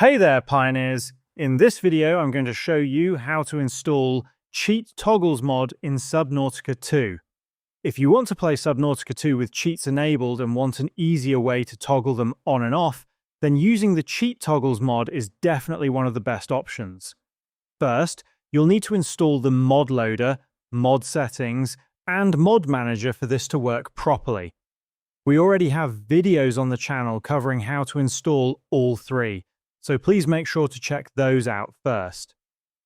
Hey there, pioneers! In this video, I'm going to show you how to install Cheat Toggles mod in Subnautica 2. If you want to play Subnautica 2 with cheats enabled and want an easier way to toggle them on and off, then using the Cheat Toggles mod is definitely one of the best options. First, you'll need to install the mod loader, mod settings, and mod manager for this to work properly. We already have videos on the channel covering how to install all three, so please make sure to check those out first.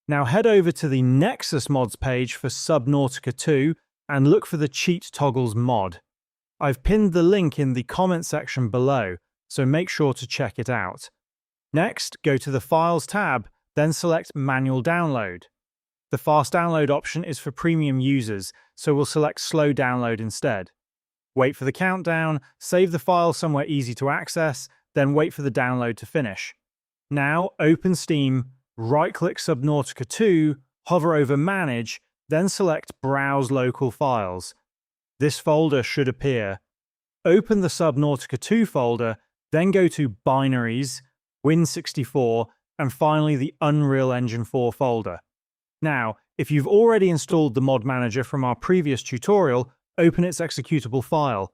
Now head over to the Nexus mods page for Subnautica 2 and look for the Cheat Toggles mod. I've pinned the link in the comment section below, so make sure to check it out. Next, go to the Files tab, then select Manual Download. The fast download option is for premium users, so we'll select Slow Download instead. Wait for the countdown, save the file somewhere easy to access, then wait for the download to finish. Now open Steam, right-click Subnautica 2, hover over Manage, then select Browse Local Files. This folder should appear. Open the Subnautica 2 folder, then go to Binaries, Win64, and finally the Unreal Engine 4 folder. Now, if you've already installed the mod manager from our previous tutorial, open its executable file.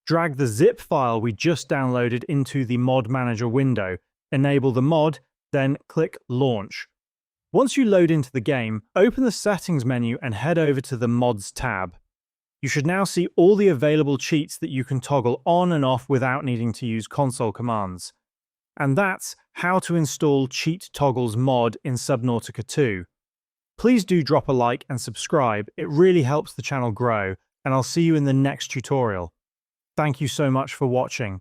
Drag the zip file we just downloaded into the mod manager window, enable the mod, then click Launch. Once you load into the game, open the Settings menu and head over to the Mods tab. You should now see all the available cheats that you can toggle on and off without needing to use console commands. And that's how to install Cheat Toggles mod in Subnautica 2. Please do drop a like and subscribe, it really helps the channel grow, and I'll see you in the next tutorial. Thank you so much for watching.